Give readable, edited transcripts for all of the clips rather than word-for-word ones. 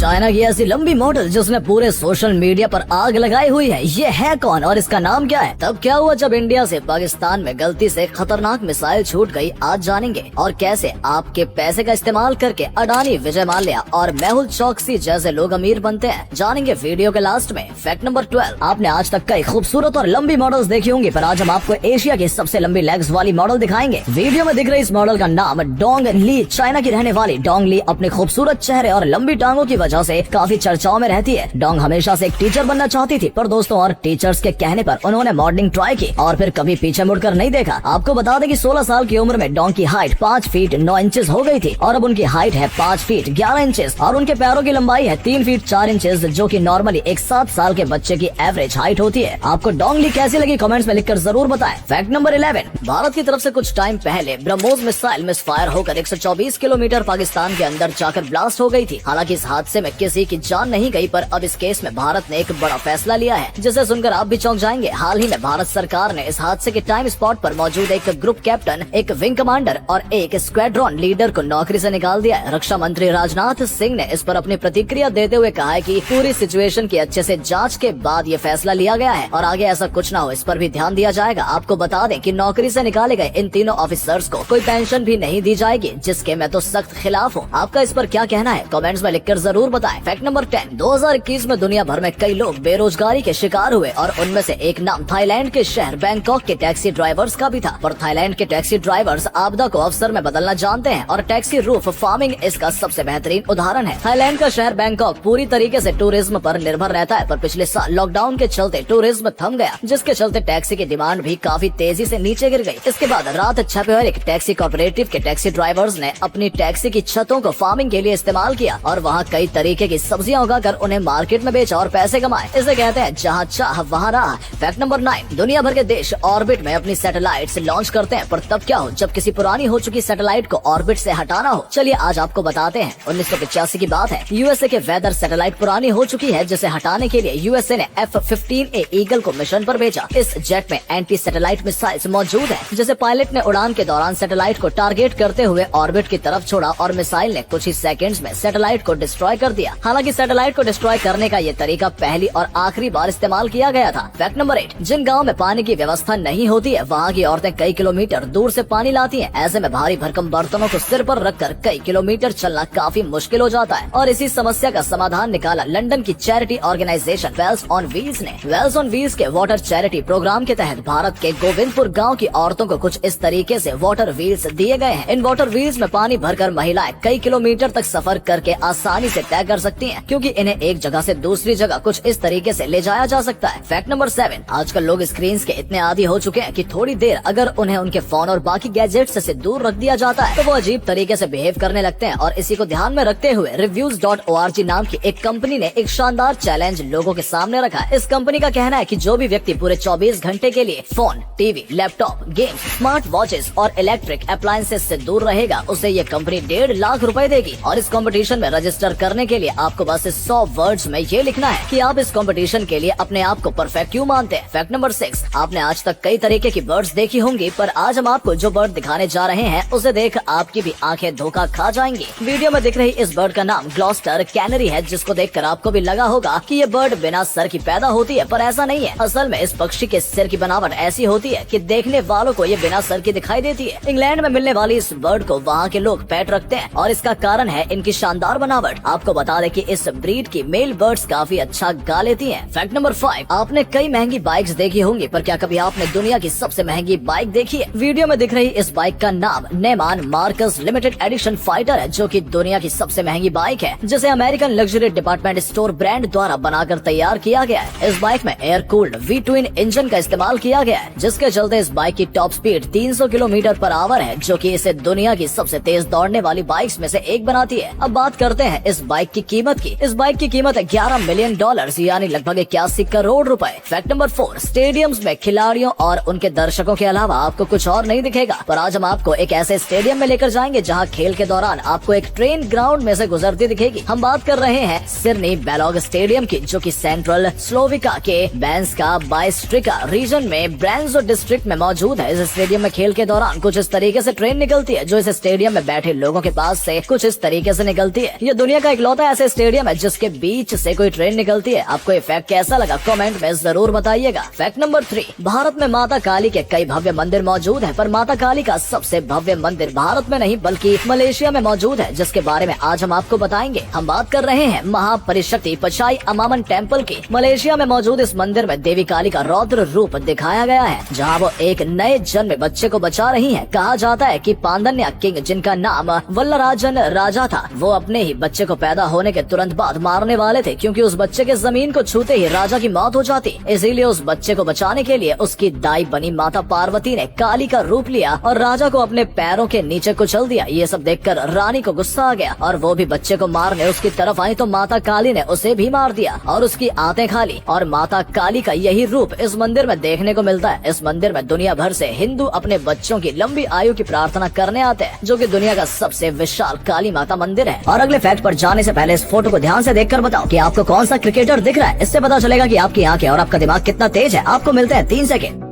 China की ऐसी लंबी मॉडल जिसने पूरे सोशल मीडिया पर आग लगाई हुई है, ये है कौन और इसका नाम क्या है? तब क्या हुआ जब इंडिया से पाकिस्तान में गलती से खतरनाक मिसाइल छूट गई, आज जानेंगे। और कैसे आपके पैसे का इस्तेमाल करके अडानी, विजय माल्या और मेहुल चौकसी जैसे लोग अमीर बनते हैं, जानेंगे वीडियो के लास्ट में। फैक्ट नंबर 12, आपने आज तक कई खूबसूरत और लंबी मॉडल्स देखी होंगी, पर आज हम आपको एशिया की सबसे लंबी लेग्स वाली मॉडल दिखाएंगे। वीडियो में दिख रही इस मॉडल का नाम डोंग ली। चाइना की रहने वाली डोंग ली अपने खूबसूरत चेहरे और लंबी टांगों की वजह से काफी चर्चाओं में रहती है। डोंग हमेशा से एक टीचर बनना चाहती थी, पर दोस्तों और टीचर्स के कहने पर उन्होंने मॉडलिंग ट्राई की और फिर कभी पीछे मुड़कर नहीं देखा। आपको बता दें कि 16 साल की उम्र में डोंग की हाइट 5 फीट 9 इंचेस हो गई थी और अब उनकी हाइट है 5 फीट 11 इंचेस और उनके पैरों की लंबाई है 3 फीट 4 इंचेस, जो कि नॉर्मली एक 7 साल के बच्चे की एवरेज हाइट होती है। आपको डोंग ली कैसी लगी कमेंट्स में लिखकर जरूर बताएं। फैक्ट नंबर 11, भारत की तरफ से कुछ टाइम पहले ब्रह्मोस मिसाइल मिसफायर होकर 124 किलोमीटर पाकिस्तान के अंदर जाकर ब्लास्ट हो गई थी। हालांकि इस हादसे में किसी की जान नहीं गई, पर अब इस केस में भारत ने एक बड़ा फैसला लिया है जिसे सुनकर आप भी चौंक जाएंगे। हाल ही में भारत सरकार ने इस हादसे के टाइम स्पॉट पर मौजूद एक ग्रुप कैप्टन, एक विंग कमांडर और एक स्क्वाड्रन लीडर को नौकरी से निकाल दिया है। रक्षा मंत्री राजनाथ सिंह ने इस पर अपनी प्रतिक्रिया देते हुए कहा है कि पूरी सिचुएशन की अच्छे से जांच के बाद ये फैसला लिया गया है और आगे ऐसा कुछ ना हो, इस पर भी ध्यान दिया जाएगा। आपको बता दें कि नौकरी से निकाले गए इन तीनों ऑफिसर्स को कोई पेंशन भी नहीं दी जाएगी, जिसके मैं तो सख्त खिलाफ हूँ। आपका इस पर क्या कहना है कमेंट्स में लिखकर जरूर बताएं। फैक्ट नंबर 10, 2021 में दुनिया भर में कई लोग बेरोजगारी के शिकार हुए और उनमें से एक नाम थाईलैंड के शहर बैंकॉक के टैक्सी ड्राइवर्स का भी था। पर थाईलैंड के टैक्सी ड्राइवर्स आपदा को अवसर में बदलना जानते हैं और टैक्सी रूफ फार्मिंग इसका सबसे बेहतरीन उदाहरण है। थाईलैंड का शहर बैंकॉक पूरी तरीके से टूरिज्म पर निर्भर रहता है, पर पिछले साल लॉकडाउन के चलते टूरिज्म थम गया, जिसके चलते टैक्सी की डिमांड भी काफी तेजी से नीचे गिर गई। इसके बाद रात 6 बजे एक टैक्सी कोऑपरेटिव के टैक्सी ड्राइवर्स ने अपनी टैक्सी की छतों को फार्मिंग के लिए इस्तेमाल किया और वहाँ कई तरीके की सब्जियां उगाकर उन्हें मार्केट में बेचा और पैसे कमाए। इसे कहते हैं जहाँ चाह वहाँ राह। फैक्ट नंबर 9, दुनिया भर के देश ऑर्बिट में अपनी सैटेलाइट्स लॉन्च करते हैं, पर तब क्या हो जब किसी पुरानी हो चुकी सैटेलाइट को ऑर्बिट से हटाना हो। चलिए आज आपको बताते हैं। 1985 की बात है, यूएसए के वेदर सैटेलाइट पुरानी हो चुकी है, जिसे हटाने के लिए यूएसए ने F-15A ईगल को मिशन पर भेजा। इस जेट में एंटी सैटेलाइट मिसाइल्स मौजूद है, जिसे पायलट ने उड़ान के दौरान सैटेलाइट को टारगेट करते हुए ऑर्बिट की तरफ छोड़ा और मिसाइल ने कुछ ही सेकंड्स में सैटेलाइट को डिस्ट्रॉय कर दिया। हालांकि सैटेलाइट को डिस्ट्रॉय करने का ये तरीका पहली और आखिरी बार इस्तेमाल किया गया था। फैक्ट नंबर 8, जिन गाँव में पानी की व्यवस्था नहीं होती है, वहाँ की औरतें कई किलोमीटर दूर से पानी लाती हैं। ऐसे में भारी भरकम बर्तनों को सिर पर रखकर कई किलोमीटर चलना काफी मुश्किल हो जाता है और इसी समस्या का समाधान निकाला लंदन की charity organisation wells on wheels ने। वेल्स ऑन व्हील्स के वाटर चैरिटी प्रोग्राम के तहत भारत के गोविंदपुर गाँव की औरतों को कुछ इस तरीके से वाटर व्हील्स दिए गए हैं। इन वाटर व्हील्स में पानी भरकर महिलाएं कई किलोमीटर तक सफर करके आसानी से तय कर सकती हैं, क्योंकि इन्हें एक जगह से दूसरी जगह कुछ इस तरीके से ले जाया जा सकता है। फैक्ट नंबर 7, आजकल लोग स्क्रीन के इतने आदी हो चुके हैं कि थोड़ी देर अगर उन्हें उनके फोन और बाकी गैजेट्स से दूर रख दिया जाता है तो वो अजीब तरीके से बिहेव करने लगते हैं। और इसी को ध्यान में रखते हुए reviews.org नाम की एक कंपनी ने एक शानदार चैलेंज लोगों के सामने रखा है। इस कंपनी का कहना है कि जो भी व्यक्ति पूरे 24 घंटे के लिए phone, TV, laptop, game, smart watches और इलेक्ट्रिक अप्लायंसेस से दूर रहेगा, उसे ये कंपनी 1.5 लाख रुपए देगी। और इस कंपटीशन में रजिस्टर करने के लिए आपको बस 100 वर्ड्स में ये लिखना है कि आप इस कंपटीशन के लिए अपने आप को परफेक्ट क्यों मानते हैं। फैक्ट नंबर 6, आपने आज तक कई तरीके की बर्ड्स देखी होंगी, पर आज हम आपको जो बर्ड दिखाने जा रहे हैं उसे देख आपकी भी आंखें धोखा खा जाएंगी। वीडियो में दिख रही इस बर्ड का नाम ग्लॉस्टर कैनरी है, जिसको देखकर आपको भी लगा होगा कि ये बर्ड बिना सर की पैदा होती है, पर ऐसा नहीं है। असल में इस पक्षी के सिर की बनावट ऐसी होती है कि देखने वालों को ये बिना सर की दिखाई देती है। इंग्लैंड में मिलने वाली इस बर्ड को वहाँ के लोग पेट रखते हैं और इसका कारण है इनकी शानदार बनावट। आपको बता दें कि इस ब्रीड की मेल बर्ड्स काफी अच्छा गा लेती हैं। फैक्ट नंबर 5, आपने कई महंगी बाइक्स देखी होंगी, पर क्या कभी आपने दुनिया की सबसे महंगी बाइक देखी है? वीडियो में दिख रही इस बाइक का नाम नेमान मार्कस लिमिटेड एडिशन फाइटर है, जो कि दुनिया की सबसे महंगी बाइक है, जिसे American luxury department store brand द्वारा बनाकर तैयार किया गया है। इस बाइक में एयर कूल्ड V-twin इंजन का इस्तेमाल किया गया है, जिसके चलते इस बाइक की top speed 300 kilometre per hour है, जो कि इसे दुनिया की सबसे तेज दौड़ने वाली बाइक्स में से एक बनाती है। अब बात करते हैं इस बाइक की कीमत की। इस बाइक की कीमत है $11 मिलियन, यानी लगभग 81 करोड़ रुपए। फैक्ट नंबर 4, स्टेडियम्स में खिलाड़ियों और उनके दर्शकों के अलावा आपको कुछ और नहीं दिखेगा, पर आज हम आपको एक ऐसे स्टेडियम में लेकर जाएंगे जहां खेल के दौरान आपको एक ट्रेन ग्राउंड में से गुजरती दिखेगी। हम बात कर रहे हैं सिरनी बेलोग स्टेडियम की, जो कि सेंट्रल स्लोविका के बैंस्का बाइस्ट्रिका रीजन में ब्रांजो डिस्ट्रिक्ट में मौजूद है। इस स्टेडियम में खेल के दौरान कुछ इस तरीके से ट्रेन निकलती है, जो इस स्टेडियम में बैठे लोगों के पास से कुछ इस तरीके से निकलती है। ये दुनिया का इकलौता इकलौता ऐसे स्टेडियम है जिसके बीच से कोई ट्रेन निकलती है। आपको ये फैक्ट कैसा लगा कमेंट में जरूर बताइएगा। फैक्ट नंबर 3, भारत में माता काली के कई भव्य मंदिर मौजूद है, पर माता काली का सबसे भव्य मंदिर भारत में नहीं बल्कि मलेशिया में मौजूद है, जिसके बारे में आज हम आपको बताएंगे। हम बात कर रहे हैं महापरिशक्ति पचाई अमामन टेम्पल की। मलेशिया में मौजूद इस मंदिर में देवी काली का रौद्र रूप दिखाया गया है, जहाँ वो एक नए जन्मे बच्चे को बचा रही है। कहा जाता है कि पांदन्या किंग, जिनका नाम वल्लराजन राजा था, वो अपने ही बच्चे को पैदा होने के तुरंत बाद मारने वाले थे, क्योंकि उस बच्चे के जमीन को छूते ही राजा की मौत हो जाती। इसीलिए उस बच्चे को बचाने के लिए उसकी दाई बनी माता पार्वती ने काली का रूप लिया और राजा को अपने पैरों के नीचे कुचल दिया। ये सब देखकर रानी को गुस्सा आ गया और वो भी बच्चे को मारने उसकी तरफ आई, तो माता काली ने उसे भी मार दिया और उसकी आंतें खा ली। और माता काली का यही रूप इस मंदिर में देखने को मिलता है। इस मंदिर में दुनिया भर से हिंदू अपने बच्चों की लंबी आयु की प्रार्थना करने आते हैं, जो कि दुनिया का सबसे विशाल काली माता मंदिर है। और अगले फैक्ट पर जाने से पहले इस फोटो को ध्यान से देखकर बताओ कि आपको कौन सा क्रिकेटर दिख रहा है। इससे पता चलेगा कि आपकी आंखें और आपका दिमाग कितना तेज है। आपको मिलते हैं 3 सेकंड।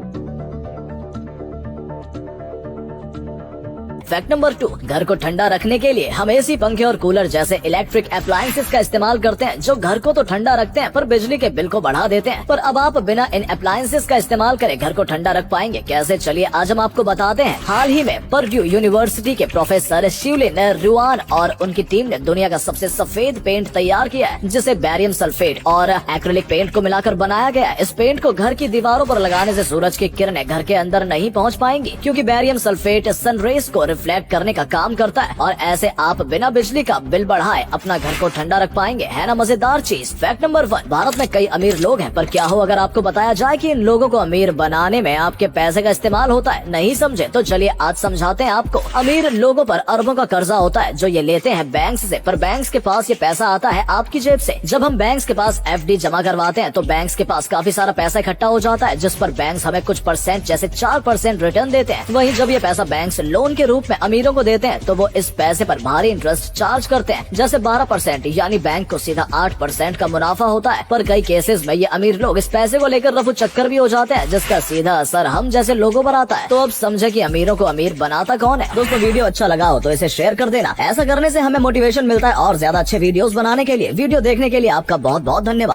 फैक्ट नंबर 2, घर को ठंडा रखने के लिए हम एसी, पंखे और कूलर जैसे इलेक्ट्रिक अप्लायंसेस का इस्तेमाल करते हैं, जो घर को तो ठंडा रखते हैं पर बिजली के बिल को बढ़ा देते हैं। पर अब आप बिना इन अप्लायंसेस का इस्तेमाल करे घर को ठंडा रख पाएंगे कैसे? चलिए आज हम आपको बताते हैं। हाल ही में पर्ड्यू यूनिवर्सिटी के प्रोफेसर शिवलिन रुआन और उनकी टीम ने दुनिया का सबसे सफेद पेंट तैयार किया है, जिसे बैरियम सल्फेट और एक्रिलिक पेंट को मिलाकर बनाया गया है। इस पेंट को घर की दीवारों पर लगाने से सूरज की किरणें घर के अंदर नहीं पहुँच पाएंगी, क्योंकि बैरियम सल्फेट सनरेज को रिफ्लेक्ट करने का काम करता है और ऐसे आप बिना बिजली का बिल बढ़ाए अपना घर को ठंडा रख पाएंगे। है ना मजेदार चीज? फैक्ट नंबर 1, भारत में कई अमीर लोग हैं, पर क्या हो अगर आपको बताया जाए कि इन लोगों को अमीर बनाने में आपके पैसे का इस्तेमाल होता है? नहीं समझे तो चलिए आज समझाते हैं आपको। अमीर लोगों पर अरबों का कर्जा होता है जो ये लेते हैं बैंक्स से, पर बैंक्स के पास ये पैसा आता है आपकी जेब से। जब हम बैंक्स के पास FD जमा करवाते हैं तो बैंक्स के पास काफी सारा पैसा इकट्ठा हो जाता है, जिस पर बैंक्स हमें कुछ परसेंट जैसे 4% रिटर्न देते हैं। वहीं जब ये पैसा बैंक्स लोन के रूप में अमीरों को देते हैं तो वो इस पैसे पर भारी इंटरेस्ट चार्ज करते हैं, जैसे 12%, यानी बैंक को सीधा 8% का मुनाफा होता है। पर कई केसेस में ये अमीर लोग इस पैसे को लेकर रफू चक्कर भी हो जाते हैं, जिसका सीधा असर हम जैसे लोगों पर आता है। तो अब समझे कि अमीरों को अमीर बनाता कौन है। दोस्तों वीडियो अच्छा लगा हो तो इसे शेयर कर देना। ऐसा करने से हमें मोटिवेशन मिलता है और ज्यादा अच्छे वीडियोस बनाने के लिए। वीडियो देखने के लिए आपका बहुत बहुत धन्यवाद।